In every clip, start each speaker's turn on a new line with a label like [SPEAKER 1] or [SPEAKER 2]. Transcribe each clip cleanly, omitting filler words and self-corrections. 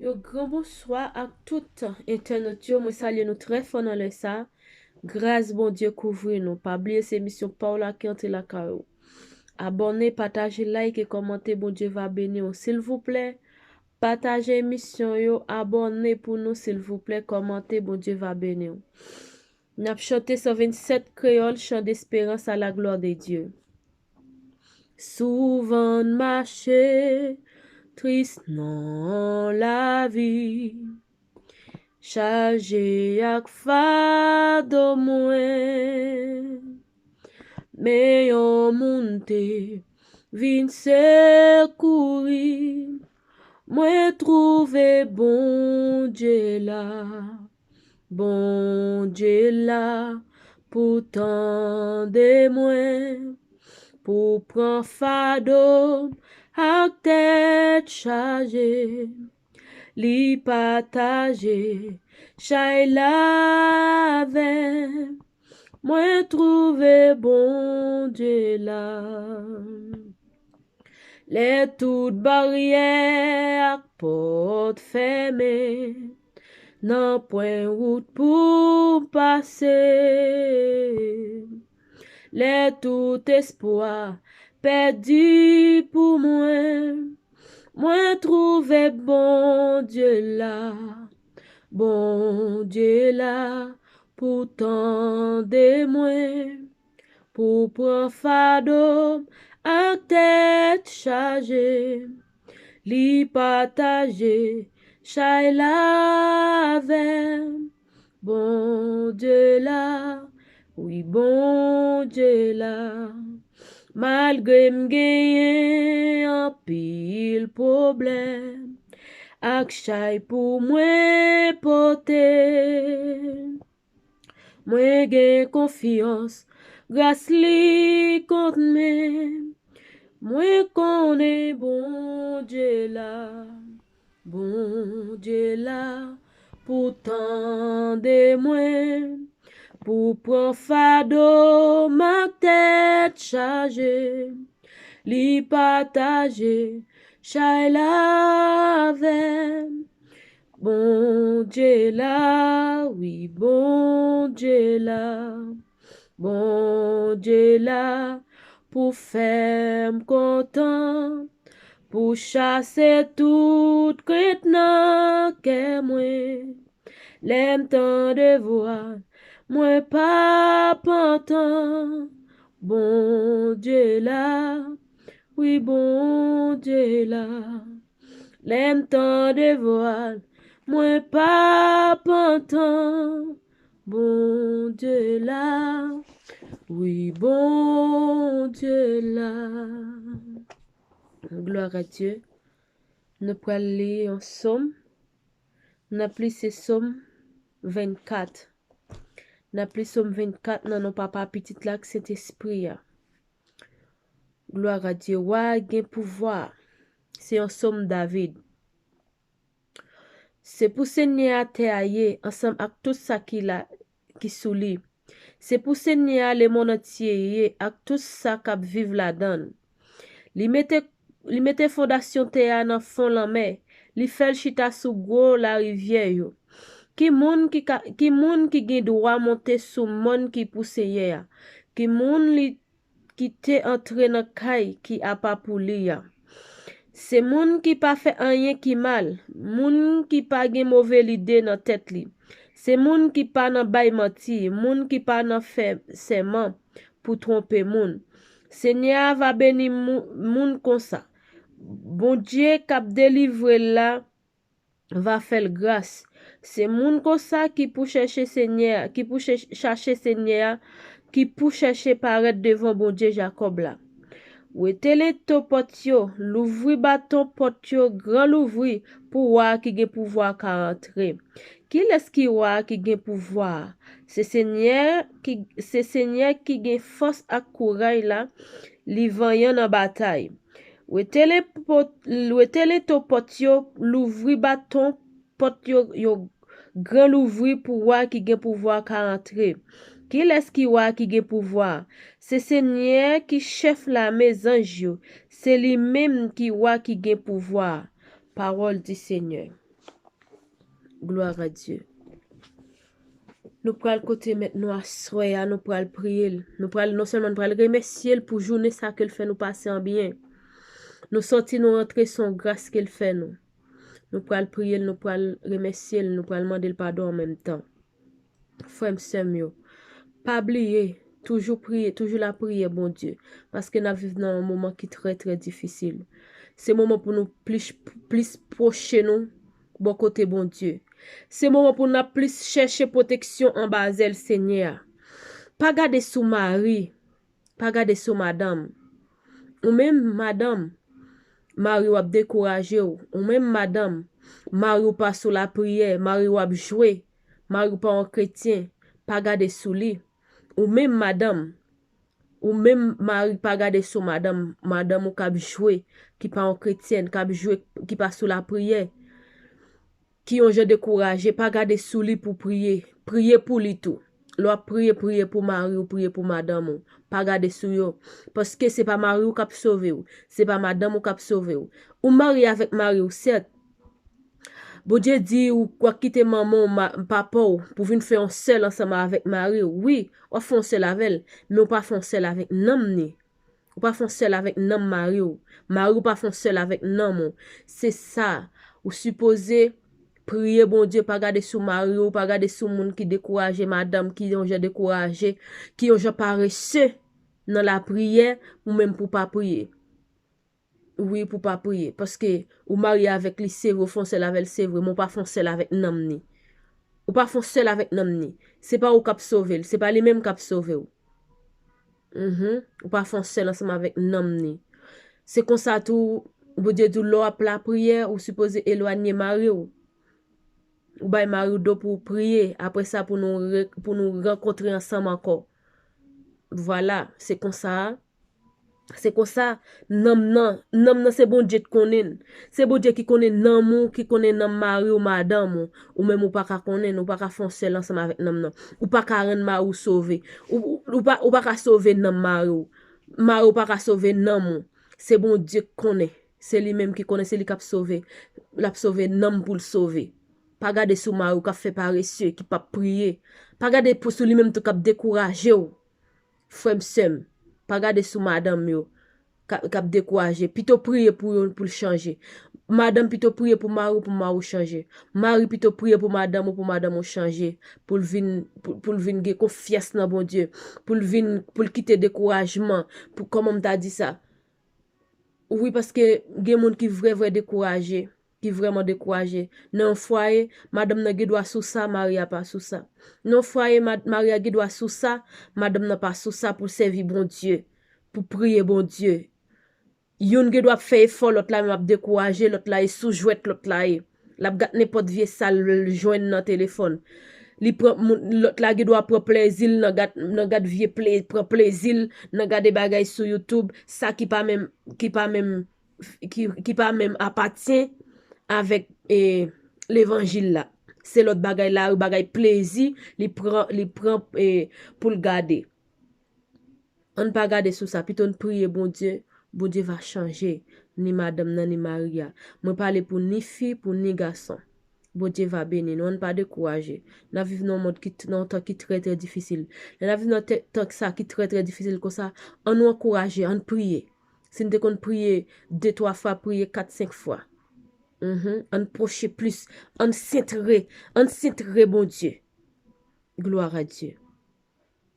[SPEAKER 1] Yo grand bonsoir à toutes internautes yo, moi salue nous très fort dans le ça. Grâce bon Dieu couvre nous. Pas oublier ces émissions Paula qui entre la cao. Abonnez, partagez, like et commentez, bon Dieu va bénir. S'il vous plaît, partagez émission yo, abonnez pour nous s'il vous plaît, commentez, bon Dieu va bénir. N'a chanté 127 créole chant d'espérance à la gloire de Dieu. Souvent marcher triste dans la vie. Chargé ak fado mwen, me yon moun te vin sekouri, mwen trouve bon Dje la, pou tande mwen, pou pran fado ak tet chargé. Li pataje, chay lave, mwen trouve bon Dje la. Le tout barrière ak porte fermée, nan point route pour passer. Le tout espoir perdu pour moi. Moi trouve bon Dieu là, pour tendre moi, pour prendre fado ak tête chargée, li partager, chay lave, bon Dieu là, oui bon Dieu là. Malgré m'geye en pile problème, ak chay pou mwen pote. Mwen gen confiance, grâce li kont men. Mwen konen bon Dieu la, pou tande mwen. Pour prendre fado ma tête chargée, li partager, chay lave, bon Dieu là, oui bon Dieu là, pour faire content, pour chasser toute crête nan ke mwen, l'aime tant de voir. Moi pas pantan, bon Dieu là, oui bon Dieu là, l'aime tant de voile, moi pas pantan, bon Dieu là, oui bon Dieu là. Gloire à Dieu. Nous pouvons lire en somme, nous appelons ce somme 24. N'a plus somme 24 nan non papa petit là que cet esprit. Gloire à Dieu. Wa gen pouvoir. C'est un somme David. C'est pour Seigneur te aye ensemble avec tout ça qui souli. C'est pour Seigneur le monde entier avec tout ça qui vive là-dedans. Li mette fondation te a nan fond la mer. Li fel chita sou gros la rivière yo. Ki moun ki gen droit monter sous moun ki pousse ya. Ki moun li ki te entre nan kay ki a pa pou li ya. Se moun ki pa fait rien ki mal, moun ki pa gen mauvais l'idée nan tête li. Se moun ki pa nan bay menti, moun ki pa nan fait serment pour tromper moun. Seigneur va bénir moun comme ça. Bon Dieu k'ap délivre là va faire grâce. C'est moun comme ça qui pour chercher Seigneur, qui pour chercher Seigneur, qui pour chercher paraître devant bon Dieu Jacob là. Ou etele to potio, l'ouvri bâton potio, grand l'ouvri pour voir qui gen pouvoir ka entrer. Qui est-ce qui wa qui gen pouvoir? C'est Seigneur qui gen force ak courage là, li vanyan en bataille. Ou etele to potio, l'ouvri bâton potio yo grand l'ouvri pour voir qui gen pouvoir ka entrer. Qui est-ce qui wa qui gen pouvoir? C'est Seigneur qui chef la maison yo. C'est lui-même qui wa qui gen pouvoir. Parole du Seigneur. Gloire à Dieu. Nous prenons le côté maintenant à soya, nous prenons prier. Nous prenons non seulement nous remercier pour journée ça qu'elle fait nous passer en bien. Nous sortir nous rentrer son grâce qu'elle fait nous. Nous prenons prier, nous prenons remercier, nous prenons demander le pardon en même temps. Frère Samuel, pas oublier, toujours prier, toujours la prière, bon Dieu, parce que nous vivons dans un moment qui est très très difficile. C'est un moment pour nous plus procher nous, bon côté bon Dieu. C'est un moment pour nous plus chercher protection en bas elle Seigneur. Pas garder sous mari, pas garder sous madame. Ou même madame, mari ou a découragé ou même madame, mari ou pas sous la prière, mari ou a joué, mari ou pas un chrétien, pas garder sous lui. Ou même madame, ou même mari pas garder sous madame, madame ou cap joué, qui pas en chrétienne, cap joué, qui pas sous la prière, qui ont découragé, pas garder sous lui pour prier, prier pour lui tout. L'on prier pour mari ou prier pour madame ou, pas garder sous yo, parce que c'est pas mari ou cap sauver ou, c'est pas madame ou cap sauver ou mari avec mari ou certes. Bon Dieu dit ou quoi quitter maman papa ou pour venir faire un seul ensemble avec mari oui on fait un seul avec elle mais on pas faire un seul avec nam ni ou pas faire un seul avec nam mari ou pas faire un seul avec nam c'est ça ou supposé prier bon Dieu pas garder sous mari ou pas garder sous monde qui découragé madame qui ont découragé qui ont paresseux dans la prière ou même pour pas prier. Oui, pour pas prier. Parce que, ou marié avec lui, c'est vrai, font seul avec c'est vrai, mais pas font seul avec namni. Ou pas font seul avec namni. C'est pas ou cap sauver, c'est pas les mêmes cap sauver. Ou pas font seul ensemble avec namni. C'est comme ça tout, vous dites tout l'eau la prière, ou supposé éloigner Marie ou bay Marie d'eau pour prier, après ça pour nous rencontrer ensemble encore. Voilà, c'est comme ça. C'est comme ça, nam c'est bon Dieu qui connaît. C'est bon Dieu qui connaît nam qui connaît nam mari ou madame ou même ou pas qu'à connaître, ou pas qu'à foncer ensemble avec nam ou pas qu'à rendre mari sauver, ou pas qu'à sauver nam mari ou pas qu'à sauver nam. C'est bon Dieu qui connaît. C'est lui-même qui connaît, c'est lui qui a sauvé. L'a sauvé nam pour le sauver. Pas garder sous mari qui a fait paresseux, qui pas prier. Pas garder pour sous lui-même qui a découragé ou. Frère sem. Pas garder sous madame yo cap découragé plutôt prier pour le changer madame plutôt prier pour mari changer mari plutôt prier pour madame changer pour vinn gagner confiance dans bon Dieu pour quitter découragement pour comment on t'a dit ça oui parce que des monde qui vrai découragé qui vraiment découragé non foyer madame n'a doit sous ça mari a pas sous ça non foyer mari a doit sous ça madame n'a pas sous ça pour servir bon Dieu pour prier bon Dieu yon doit faire effort l'autre là m'a découragé l'autre là est sous jouet l'autre là la gat n'importe vieux sale joindre dans téléphone li l'autre là doit prendre plaisir nan gat vieux prend plaisir nan garder bagay sur YouTube ça qui pas même appartient avec l'évangile là c'est l'autre bagay là bagay plaisir li prend pour le garder on pas garder sous ça plutôt prier bon Dieu va changer ni madame ni Maria moi parler pour ni fille pour ni garçon bon Dieu va bénir on pas décourager nous vivons dans un monde qui temps qui très très difficile nous vivons dans temps ça qui très très difficile comme ça on nous encourager on prier si nous devons prier 2-3 fois prier 4-5 fois on procher plus on s'intérêt bon Dieu gloire à Dieu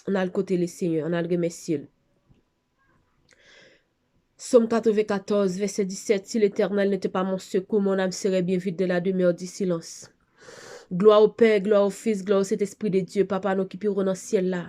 [SPEAKER 1] on a le côté le Seigneur on a le remercier. Somme 94, verset 17. Si l'Éternel n'était pas mon secours, mon âme serait bien vide de la demeure du silence. Gloire au Père, gloire au Fils, gloire au Saint-Esprit de Dieu, Papa, nous qui pirons dans le ciel là.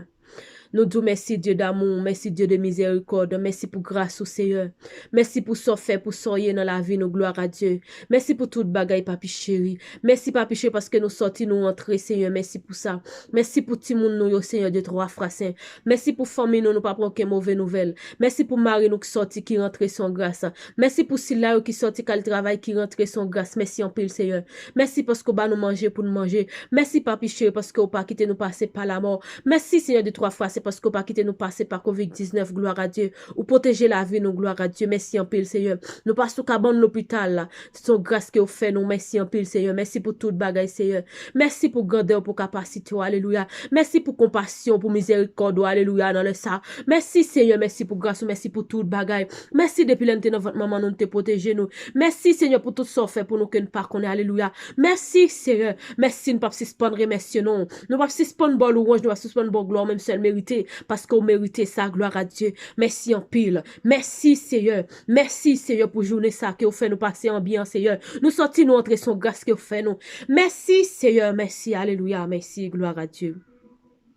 [SPEAKER 1] Nous disons merci Dieu d'amour, merci Dieu de miséricorde, merci pour grâce au Seigneur. Merci pour ce fait, pour soyez dans la vie, nous gloire à Dieu. Merci pour toute bagaille, papi chéri. Merci papi chéri parce que nous sortis, nous entrés, Seigneur. Merci pour ça. Merci pour tout le monde, nous, Seigneur de trois frères saints. Merci pour famille, nous pas prendre aucune mauvaise nouvelle. Merci pour Marie, nous qui sortis, qui rentrent sans grâce. Merci pour Silla, qui sortit, qui travail, qui rentrent sans grâce. Merci en pile, Seigneur. Merci parce que nous manger pour nous manger. Merci papi chéri parce que vous pas quitter nous passer par la mort. Merci, Seigneur de trois frères saints. passer parce qu'on pas quitter nous passer par COVID-19, gloire à Dieu. Ou protéger la vie, nous, gloire à Dieu. Merci en pile, Seigneur. Nous passons qu'à bon l'hôpital, là. C'est son grâce que vous fait, nous. Merci en pile, Seigneur. Merci pour toute bagaille, Seigneur. Merci pour grandeur, pour capacité, alléluia. Merci pour compassion, pour miséricorde, alléluia, dans le ça. Merci, Seigneur. Merci pour grâce, merci pour toute bagaille. Merci depuis l'année dans votre maman, nous te protéger, nous. Merci, Seigneur, pour tout ça fait pour nous que nous pas connaître, alléluia. Merci, Seigneur. Merci, nous pas suspendre, merci, non. Nous pas suspendre bon louange, nous pas suspendre bon gloire, même seul mérité, parce qu'on mérite ça, gloire à Dieu. Merci en pile. Merci, Seigneur. Merci, Seigneur, pour journée ça, que vous fait nous passer en bien, Seigneur. Nous sortis, nous entrer son grâce que vous fait, nous. Merci, Seigneur. Merci, alléluia. Merci, gloire à Dieu.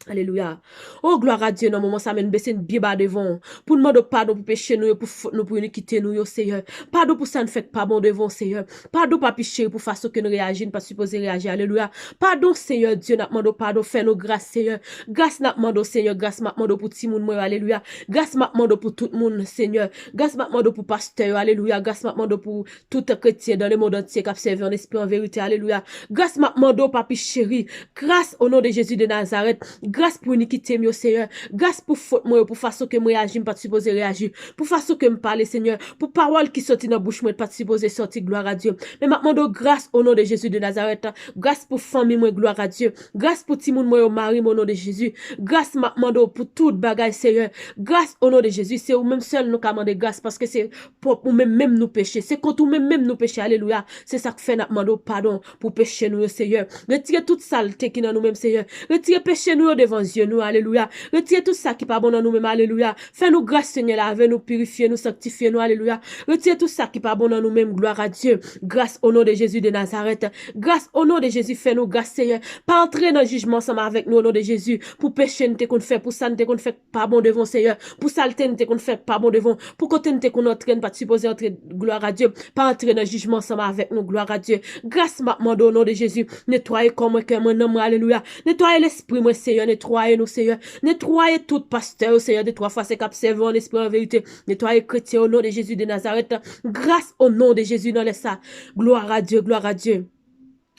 [SPEAKER 1] Alléluia. Oh, gloire à Dieu, dans le moment, ça mène baisser une biba devant. Pour nous demander pardon pour pécher nous, pour faute nous, pour iniquité nous, Seigneur. Pardon pour ça, ne fait pas bon devant, Seigneur. Pardon pour pécher, pour façon que nous réagissons, pas supposé réagir. Alléluia. Pardon, Seigneur, Dieu, n'a demandé pardon, fais nous grâce, Seigneur. Grâce n'a demandé, Seigneur. Grâce m'a demandé pour tout le monde, alléluia. Grâce m'a demandé pour tout le monde, Seigneur. Grâce m'a demandé pour pasteur, alléluia. Grâce m'a demandé pour tout chrétien dans le monde entier qui a servi en esprit, en vérité, alléluia. Grâce m'a demandé, papi chéri. Grâce au nom de Jésus de Nazareth. Grâce pour iniquité, mon Seigneur. Grâce pour faute, moi, pour façon que moi réagis, pas supposé réagir. Pour façon que me parler, Seigneur. Pour parole qui sortit dans la bouche, moi, pas supposé sortir, gloire à Dieu. Mais maintenant, grâce au nom de Jésus de Nazareth. Grâce pour famille, moi, gloire à Dieu. Grâce pour Timoun, moi, au mari, au nom de Jésus. Grâce maintenant pour toute bagaille, Seigneur. Grâce au nom de Jésus. C'est ou même seul nous commander grâce parce que c'est pour même nous pécher. C'est contre même nous pécher. Alléluia. C'est ça que fait notre pardon pour pécher nous, Seigneur. Retirez toute saleté qui dans nous-mêmes, Seigneur. Retirez péché nous devant Dieu, nous, alléluia. Retirez tout ça qui pas bon dans nous-mêmes, alléluia. Fais-nous grâce, Seigneur, laver nous, purifier nous, sanctifier nous, alléluia. Retirez tout ça qui pas bon dans nous-mêmes, gloire à Dieu. Grâce au nom de Jésus de Nazareth. Grâce au nom de Jésus, fais-nous grâce, Seigneur. Pas entrer dans le jugement ensemble avec nous au nom de Jésus. Pour pécher, nous te qu'on fait, pour ça, nous te qu'on fait pas bon devant, Seigneur. Pour saleté, nous te qu'on fait pas bon devant. Pour côté, nous te qu'on entraîne, pas supposé entrer, gloire à Dieu. Pas entrer dans le jugement ensemble avec nous, gloire à Dieu. Grâce, maintenant, au nom de Jésus. Nettoyez comme un cœur, mon homme, alléluia. Nettoyez l'esprit, mon Seigneur. Nettoyez nous, Seigneur. Nettoyez tout pasteur, Seigneur, de 3 fois c'est qu'observant en esprit en vérité. Nettoyez chrétien au nom de Jésus de Nazareth. Grâce au nom de Jésus dans les ça. Gloire à Dieu, gloire à Dieu.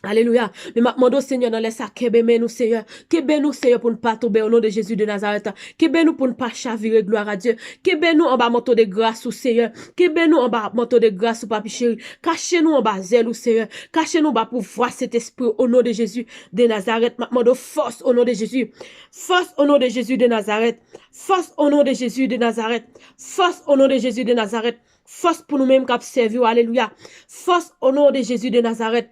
[SPEAKER 1] Alléluia. Mais maintenant, Seigneur, dans les sacs, kebe nous, Seigneur. Kebe nous, Seigneur, pour ne pas tomber au nom de Jésus de Nazareth. Kebe nous pour ne pas chavirer, gloire à Dieu. Kebe nous en bas, manteau de grâce, Seigneur. Kebe nous en bas, manteau de grâce, papi chéri. Cachez-nous en bas, zèle, Seigneur. Cachez-nous en bas pour voir cet esprit au nom de Jésus de Nazareth. Maintenant, force au nom de Jésus. Force au nom de Jésus de Nazareth. Force au nom de Jésus de Nazareth. Force au nom de Jésus de Nazareth. Force pour nous-mêmes qui servir. Alléluia. Force au nom de Jésus de Nazareth.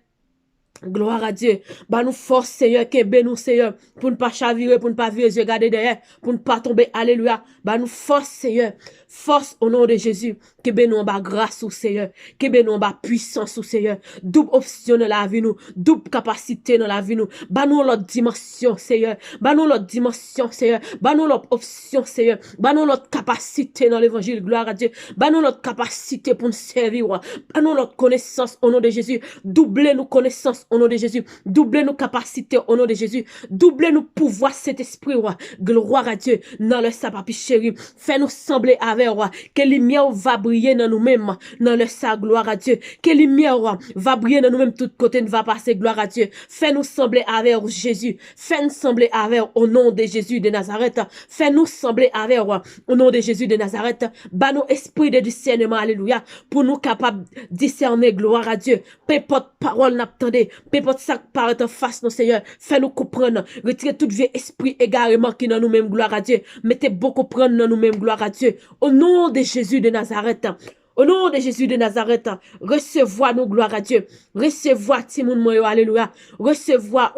[SPEAKER 1] Gloire à Dieu. Bah nous force, Seigneur, qu'aimez nous, Seigneur, pour ne pas chavirer, pour ne pas virer les yeux garder derrière, pour ne pas tomber. Alléluia. Bah nous force, Seigneur. Force au nom de Jésus. Qu'aimez nous en bas grâce au Seigneur. Qu'aimez nous en bas puissance au Seigneur. Double option dans la vie nous. Double capacité dans la vie nous. Bah nous l'autre dimension, Seigneur. Bah nous l'autre dimension, Seigneur. Bah nous l'autre option, Seigneur. Bah nous l'autre capacité dans l'évangile. Gloire à Dieu. Bah nous l'autre capacité pour nous servir. Bah nous l'autre connaissance au nom de Jésus. Doublez nos connaissances au nom de Jésus. Doublez nos capacités au nom de Jésus. Doublez nos pouvoirs, cet esprit, roi. Gloire à Dieu. Dans le sa, papi chéri. Fais-nous sembler avec, roi. Que lumière va briller dans nous-mêmes. Dans le sa, gloire à Dieu. Que lumière, roi, va briller dans nous-mêmes. Tout côté ne va passer, gloire à Dieu. Fais-nous sembler avec Jésus. Fais-nous sembler avec au nom de Jésus de Nazareth. Fais-nous sembler avec, roi. Au nom de Jésus de Nazareth. Bas nos esprits de discernement, alléluia. Pour nous capables de discerner, gloire à Dieu. Pépote parole n'attendez. Pépote ça paraît en face, nos Seigneur. Fais-nous comprendre. Retirez tout vieux esprit égarément qui dans nous-mêmes, gloire à Dieu. Mettez beaucoup prendre dans nous-mêmes, gloire à Dieu. Au nom de Jésus de Nazareth. Au nom de Jésus de Nazareth. Recevoir nous, gloire à Dieu. Recevoir Timoun Moyo, alléluia. Recevoir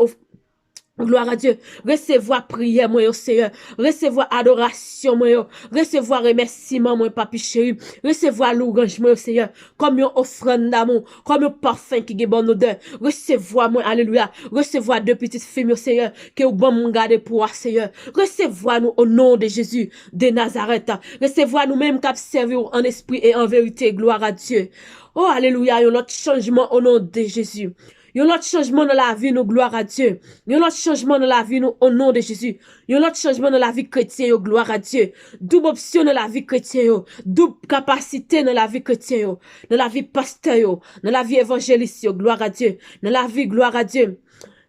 [SPEAKER 1] gloire à Dieu. Recevoir prière, moi, Seigneur. Recevoir adoration, moi. Recevoir remerciement, moi, papi chéri. Recevoir louange, moi, Seigneur. Comme une offrande d'amour. Comme un parfum qui est bon odeur. Recevoir, moi, alléluia. Recevoir deux petites filles, Seigneur. Que vous bon mon garder pour Seigneur. Recevoir nous au nom de Jésus de Nazareth. Recevoir nous-mêmes qui servir en esprit et en vérité. Gloire à Dieu. Oh, alléluia. Il y a notre changement au nom de Jésus. Yon l'autre changement dans la vie, nous, gloire à Dieu. Yon l'autre changement dans la vie, nous, au nom de Jésus. Yon l'autre changement dans la vie chrétienne, gloire à Dieu. Double option dans la vie chrétienne, double capacité dans la vie chrétienne, dans la vie pasteur, dans la vie évangéliste, gloire à Dieu. Dans la vie, gloire à Dieu.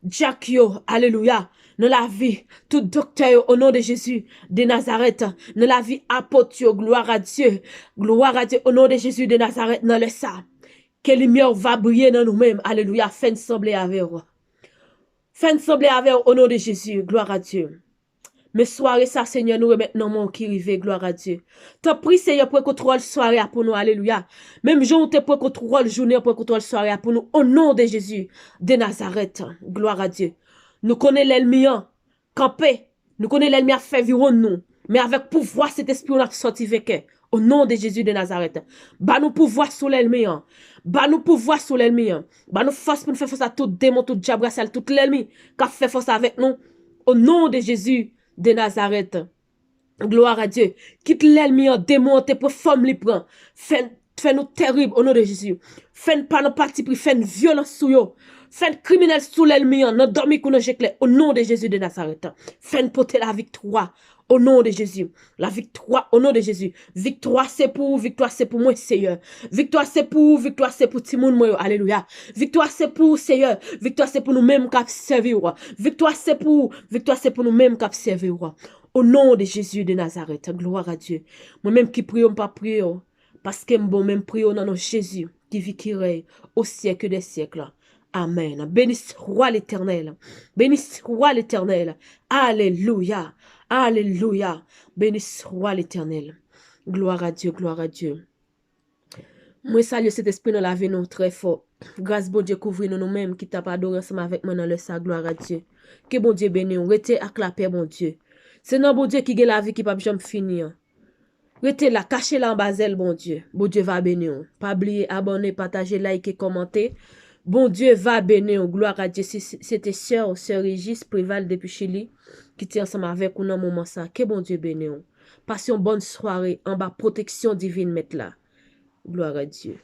[SPEAKER 1] Jack yo, alléluia. dans la vie, tout docteur au nom de Jésus de Nazareth, dans la vie apôtre, gloire à Dieu, au nom de Jésus de Nazareth, dans le ça. Que lumière va briller dans nous-mêmes, alléluia, fin sembler avec vous. Fin sembler avec vous au nom de Jésus, gloire à Dieu. Mais soirée ça, Seigneur, nous remettons dans mon qui rive, gloire à Dieu. T'as pris, Seigneur, pour contrôle soirée pour nous, alléluia. Même jour, t'es pour contrôle journée, pour contrôle soirée pour nous, au nom de Jésus de Nazareth, gloire à Dieu. Nous connaissons l'ennemi, campé. Nous connaissons l'ennemi à faire vivre nous. Mais avec pouvoir, cet esprit, on a sorti avec au nom de Jésus de Nazareth. Bah nous pouvoir sur l'ennemi. Bah nous pouvoir sur l'ennemi. Bah nous force pour nous faire face à tout démon, tout diable, tout l'ennemi qui a fait face avec nous. Au nom de Jésus de Nazareth. Gloire à Dieu. Quitte l'ennemi en démon, te pour forme li prend. Fais-nous terrible au nom de Jésus. Fais-nous pas nos parti pris, fais-nous violence sous yo. Fais-nous criminel sous l'ennemi, non dormi qu'on au nom de Jésus de Nazareth. Fais-nous porter la victoire au nom de Jésus. La victoire au nom de Jésus. Victoire c'est pour moi, Seigneur. Victoire c'est pour Timoun moi. Alléluia. Victoire c'est pour Seigneur. Victoire c'est pour nous-mêmes qui servir. Victoire c'est pour nous-mêmes qui servir. Au nom de Jésus de Nazareth, gloire à Dieu. Moi-même qui prie, pas prier, parce que bon même prier dans nos Jésus qui vit qui règne au siècle des siècles. Amen. Béni soit l'Éternel. Béni soit l'Éternel. Alléluia. Alléluia. Béni soit l'Éternel. Gloire à Dieu, gloire à Dieu. Moi, salue cet esprit dans la vie nous très fort. Grâce bon Dieu couvre nous nous-mêmes qui t'a pas adoré ensemble avec moi dans le sa gloire à Dieu. Que bon Dieu bénisse, restez avec la paix, bon Dieu. C'est non bon Dieu qui gagne la vie qui pas jamais finir. Restez là, cachez là en bas, bon Dieu. Bon Dieu va bénir. Pas oublier, abonner, partager, liker, commenter. Bon Dieu va bénir. Gloire à Dieu. C'était sœur Régis Préval depuis Chili qui était ensemble avec nous dans moment ça. Que bon Dieu bénisse. Passez une bonne soirée en bas, protection divine, mettre là. Gloire à Dieu.